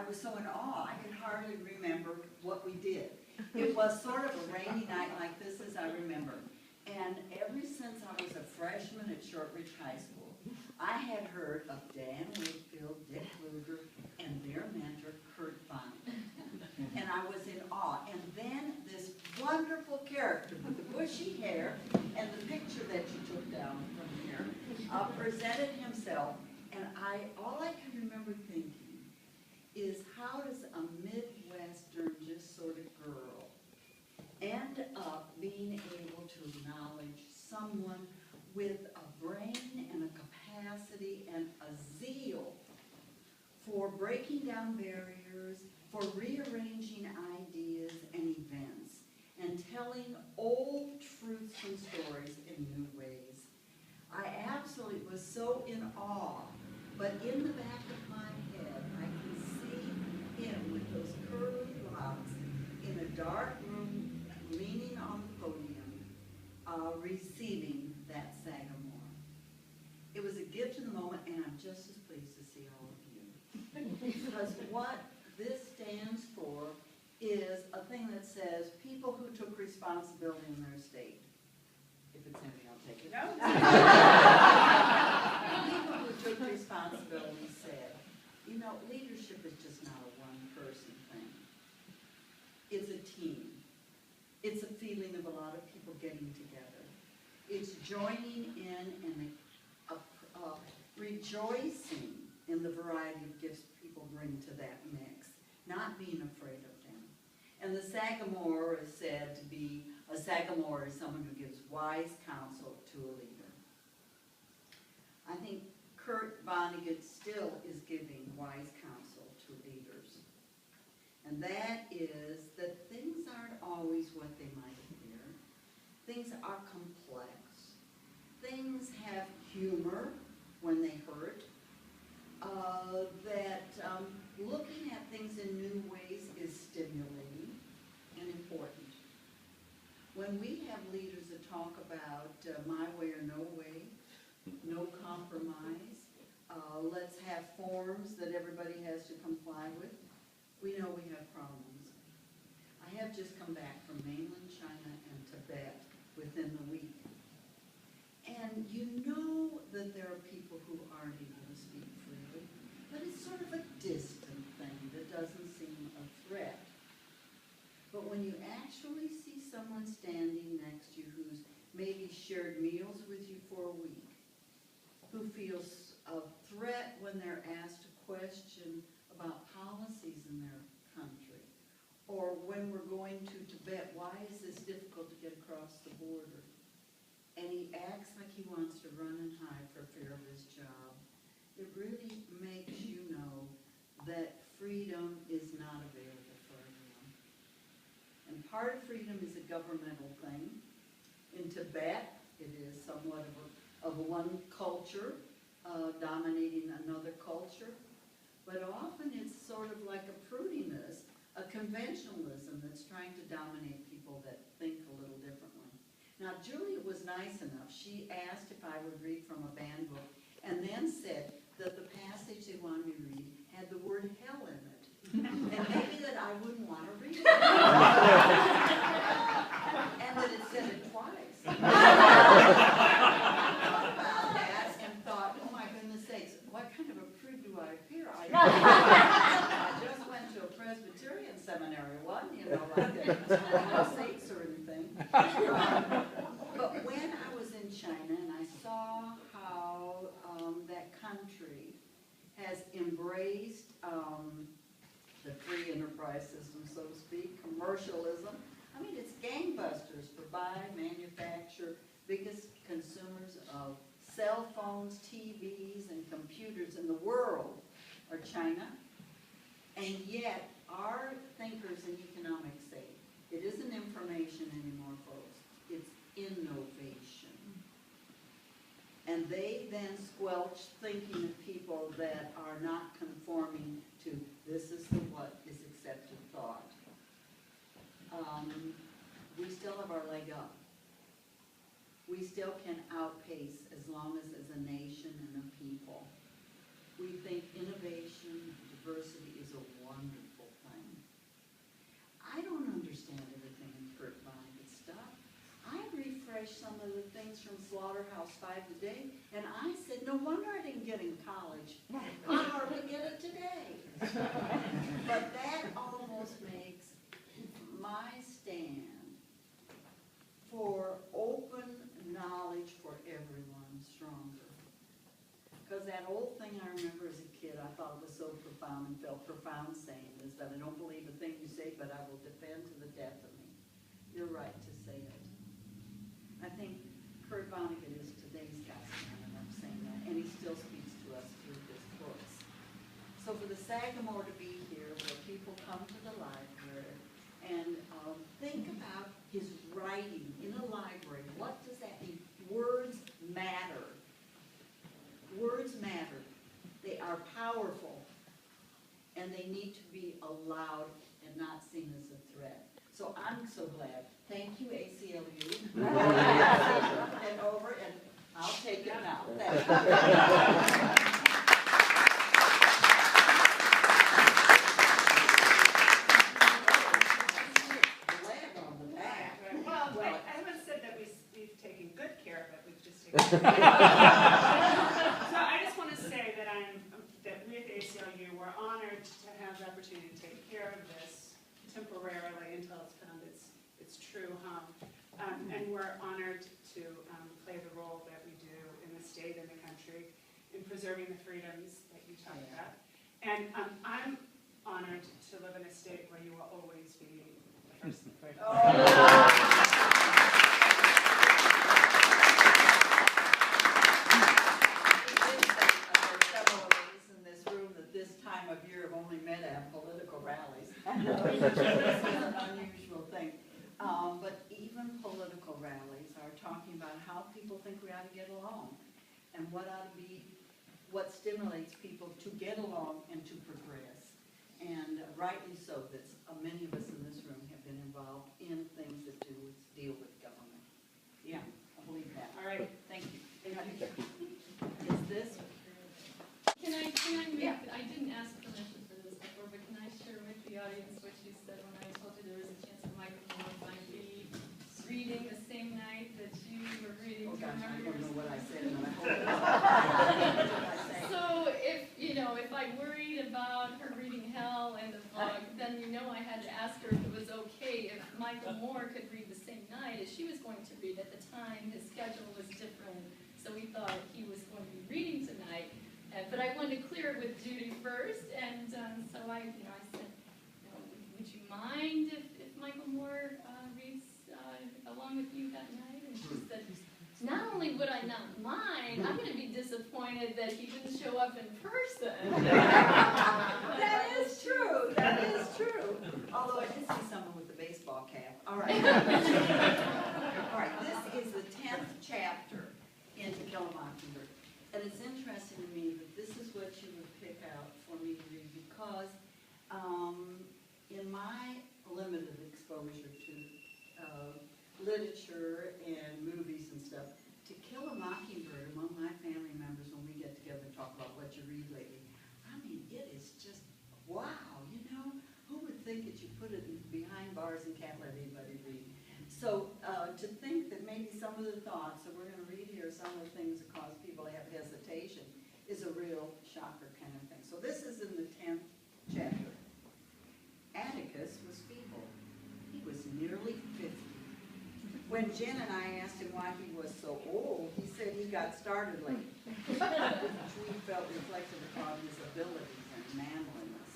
I was so in awe, I could hardly remember what we did. It was sort of a rainy night like this as I remember. And ever since I was a freshman at Shortridge High School, I had heard of Dan Wakefield, Dick Luger, and their mentor, Kurt Vonnegut. And I was in awe. And then this wonderful character with the bushy hair and the picture that you took down from here presented himself. And all I can remember thinking is, how does a Midwestern just sort of girl end up being able to acknowledge someone with a brain and a capacity and a zeal for breaking down barriers, for rearranging ideas and events, and telling old truths and stories in new ways. I absolutely was so in awe, but in the back of my head, I can see him with those curly locks in a dark room, leaning on the podium, receiving that Sagamore. It was a gift in the moment, and I'm just as pleased to see all of you. Because what this stands for is a thing that says people who took responsibility in their state. If it's empty, I'll take it out. People who took responsibility said, you know, leadership is just not a one-person thing. It's a team. It's a feeling of a lot of people getting together. It's joining in and rejoicing in the variety of gifts people bring to that mix, not being afraid of them. And the Sagamore is said to be, a Sagamore is someone who gives wise counsel to a leader. I think Kurt Vonnegut still is giving wise counsel to leaders. And that is that things aren't always what they might appear. Things are complex. Things have humor when they hurt. Looking at things in new ways is stimulating and important. When we have leaders that talk about my way or no way, no compromise, let's have forms that everybody has to comply with, we know we have problems. I have just come back from mainland China and Tibet within the week. And you know that there are people who aren't able to speak freely, but it's sort of a distant thing that doesn't seem a threat. But when you actually see someone standing next to you who's maybe shared meals with you for a week, who feels a threat when they're asked a question about policies in their country, or when we're going to Tibet, why is this difficult to get across the border? And he acts like he wants to run and hide for fear of his job. It really makes you know that freedom is not available for everyone. And part of freedom is a governmental thing. In Tibet, it is somewhat of one culture dominating another culture. But often it's sort of like a prudiness, a conventionalism that's trying to dominate people that think a little differently. Now, Julia was nice enough. She asked if I would read from a banned book, and then said that the passage they wanted me to read had the word hell in it. And maybe that I wouldn't want to read it. And that it said it twice. I thought about that and thought, oh my goodness sakes, what kind of a prude do I appear? I just went to a Presbyterian seminary, wasn't, you know, like no saints or anything. But when I was in China and I saw how that country has embraced the free enterprise system, so to speak, commercialism. I mean, it's gangbusters for buy, manufacture, biggest consumers of cell phones, TVs, and computers in the world are China. And yet, our thinkers in economics say, it isn't information anymore, folks. It's innovation. And they then squelch thinking of people that are not conforming to this is what is accepted thought. We still have our leg up. We still can outpace as long as a nation and a people. We think innovation, diversity is a wonderful thing. I don't understand everything in Kurt Vonnegut stuff. I refreshed some of the things from Slaughterhouse-Five today, and I said, no wonder I didn't get in college. I hardly get it today. But that almost makes my stand for open knowledge for everyone stronger. Because that old thing I remember as a kid, I thought was so profound and felt profound saying is that I don't believe a thing you say, but I will defend to the death of me. You're right to say it. I think Kurt Vonnegut is today's gospel, and I'm saying that, and he still speaks to us through his books. So for the Sagamore to be here, where people come to the library and think about his writing in a library, what does that mean? Words matter. Words matter. They are powerful, and they need to be allowed and not seen as a threat. So I'm so glad. Thank you, ACLU. And over, and I'll take it now. Thank you. So I just want to say that we at the ACLU were honored to have the opportunity to take care of this temporarily until it's found its true home. And we're honored to play the role that we do in the state and the country in preserving the freedoms that you talk about. And I'm honored to live in a state where you will always be the first and first. Of year I've only met at political rallies. This is an unusual thing. But even political rallies are talking about how people think we ought to get along and what stimulates people to get along and to progress. And rightly so, that many of us in this room have been involved in things that deal with government. Yeah, I believe that. All right, thank you. Is this? Can I make, I didn't ask permission for this before, but can I share with the audience what you said when I told you there was a chance the microphone might be reading the same night that you were reading? Oh gosh, I don't know what I said, but I hope So if I worried about her reading Hell and the book, then I had to ask her if it was okay if Michael Moore could read the same night as she was going to read. At the time, his schedule was different, so we thought he was going to be reading tonight. But I wanted to clear it with Judy first, and so I said, would you mind if Michael Moore reads along with you that night? And she said, not only would I not mind, I'm going to be disappointed that he didn't show up in person. That is true. That is true. Although I did see someone with a baseball cap. All right. All right. This is the 10th chapter in To Kill a Mockingbird. And it's interesting to me that this is what you would pick out for me to read because in my limited exposure to literature and movies and stuff, To Kill a Mockingbird among my family members when we get together and talk about what you read lately, I mean, it is just, wow, who would think that you put it behind bars and can't let anybody read? So to think that maybe some of the thoughts that we're going to read here, some of the things that cause people to have hesitation, is a real shocker kind of thing. So this is in the 10th chapter. Atticus was feeble. He was nearly 50. When Jen and I asked him why he was so old, he said he got started late, which we felt reflected upon his abilities and manliness.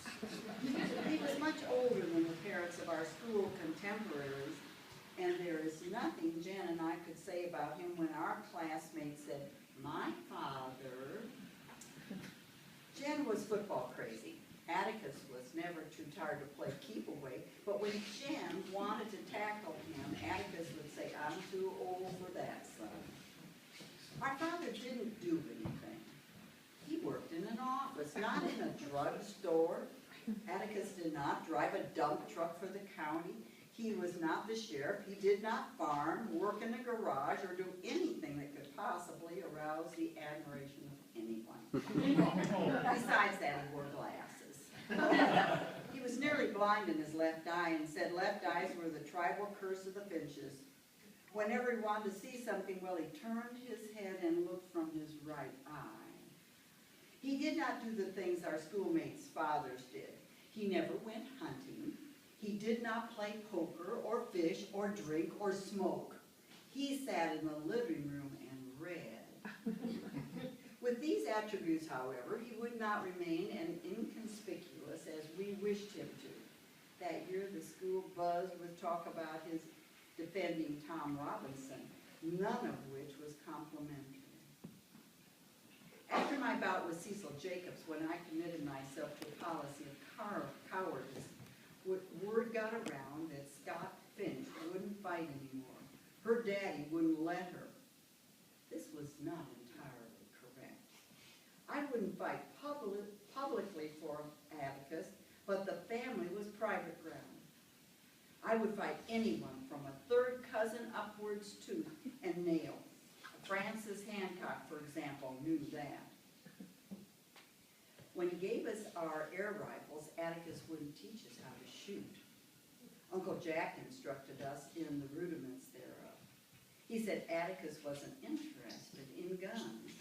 He was much older than the parents of our school contemporaries, and there is nothing Jen and I could say about him when our classmates said, my father. Jen was football crazy. Atticus was never too tired to play keep away, but when Jen wanted to tackle him, Atticus would say, I'm too old for that, son. Our father didn't do anything. He worked in an office, not in a drugstore. Atticus did not drive a dump truck for the county. He was not the sheriff. He did not farm, work in a garage, or do anything that could possibly arouse the admiration of anyone. Besides that, he wore glasses. He was nearly blind in his left eye and said left eyes were the tribal curse of the Finches. Whenever he wanted to see something, well, he turned his head and looked from his right eye. He did not do the things our schoolmates' fathers did. He never went hunting. He did not play poker or fish or drink or smoke. He sat in the living room and read. With these attributes, however, he would not remain as inconspicuous as we wished him to. That year the school buzzed with talk about his defending Tom Robinson, none of which was complimentary. After my bout with Cecil Jacobs, when I committed myself to a policy of cowardice, word got around that Scott Finch wouldn't fight anymore. Her daddy wouldn't let her. This was not entirely correct. I wouldn't fight publicly for Atticus, but the family was private ground. I would fight anyone from a third cousin upwards tooth and nail. Francis Hancock, for example, knew that. When he gave us our air rifles, Atticus wouldn't teach us how to shoot. Uncle Jack instructed us in the rudiments thereof. He said Atticus wasn't interested in guns.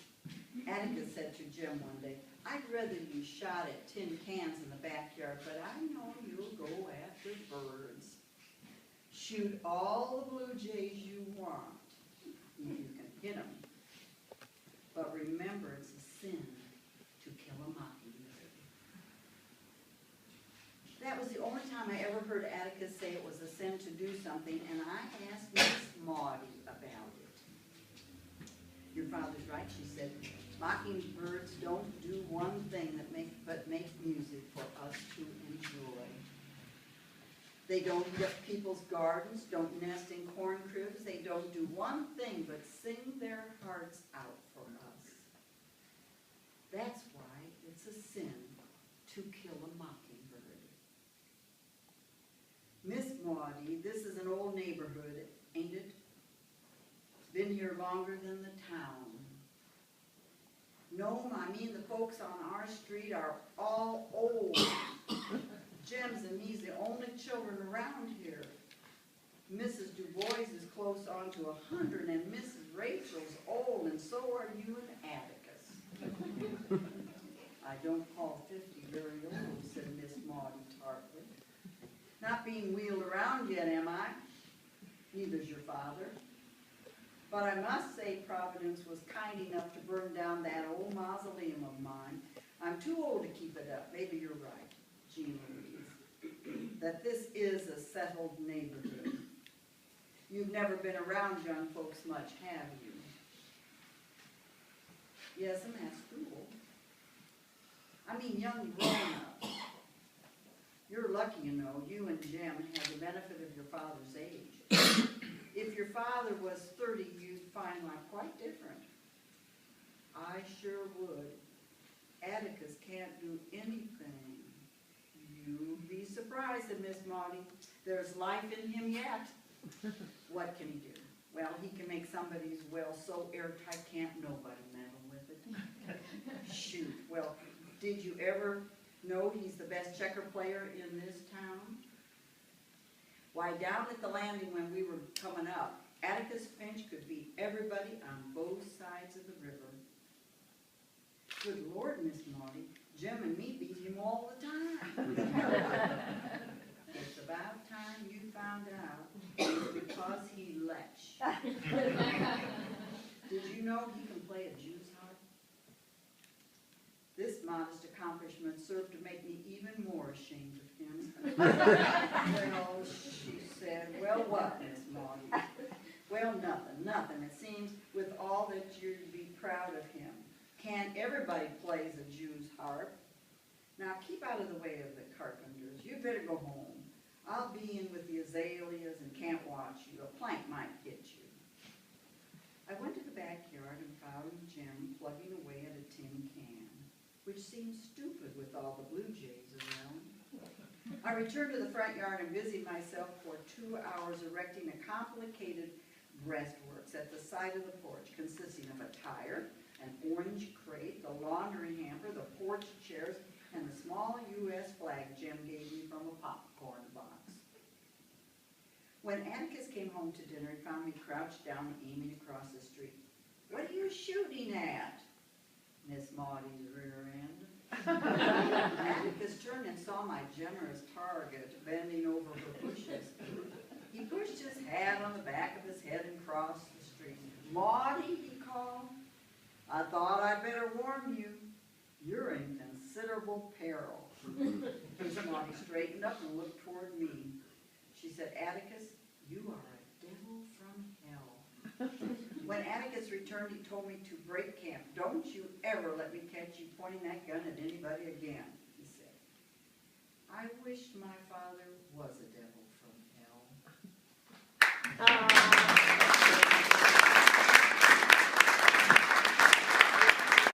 Atticus said to Jim one day, "I'd rather you shot at tin cans in the backyard, but I know you'll go after birds. Shoot all the blue jays you want, if you can hit them. But remember, it's a sin to kill a mockingbird." That was the only time I ever heard Atticus say it was a sin to do something, and I asked Miss Maudie about it. "Your father's right," she said. "Mockingbirds don't do one thing but make music for us to enjoy. They don't eat up people's gardens, don't nest in corn cribs. They don't do one thing but sing their hearts out for us. That's why it's a sin to kill a mockingbird." Miss Maudie, this is an old neighborhood, ain't it? It's been here longer than the town. No, I mean the folks on our street are all old. Jim's and me's the only children around here. Mrs. Du Bois is close on to 100, and Mrs. Rachel's old, and so are you and Atticus. "I don't call 50 very old," said Miss Maudie tartly. "Not being wheeled around yet, am I? Neither's your father. But I must say Providence was kind enough to burn down that old mausoleum of mine. I'm too old to keep it up. Maybe you're right, Jean Louise, that this is a settled neighborhood. You've never been around young folks much, have you?" "Yes, I'm at school. I mean young grown-ups. You're lucky, you know. You and Jim have the benefit of your father's age. If your father was 30, you'd find life quite different." "I sure would. Atticus can't do anything." "You'd be surprised," said Miss Maudie. "There's life in him yet." "What can he do?" "Well, he can make somebody's well so airtight can't nobody meddle with it." "Shoot. Well, did you ever know he's the best checker player in this town?" "Why, down at the landing when we were coming up, Atticus Finch could beat everybody on both sides of the river." "Good Lord, Miss Maudie, Jim and me beat him all the time." "It's about time you found out. It's because he lech." "Did you know he can play a Jew's harp?" This modest accomplishment served to make me even more ashamed of him. "Well," she said, "well, what, Miss Maudie?" "Well, nothing. It seems with all that you'd be proud of him. Can't everybody plays a Jew's harp? Now keep out of the way of the carpenters. You'd better go home. I'll be in with the azaleas and can't watch you. A plank might hit you." I went to the backyard and found Jim plugging away at a tin can, which seemed stupid with all the blue jays around. I returned to the front yard and busied myself for 2 hours erecting a complicated breastworks at the side of the porch, consisting of a tire, an orange crate, the laundry hamper, the porch chairs, and a small U.S. flag Jim gave me from a popcorn box. When Atticus came home to dinner, he found me crouched down aiming across the street. "What are you shooting at?" "Miss Maudie's rear end." Atticus turned and saw my generous target bending over her bushes. He pushed his hat on the back of his head and crossed the street. "Maudie," he called, "I thought I'd better warn you. You're in considerable peril." Miss Maudie straightened up and looked toward me. She said, "Atticus, you are a devil from hell." When Atticus returned, he told me to break camp. "Don't you ever let me catch you pointing that gun at anybody again," he said. I wished my father was a devil from hell.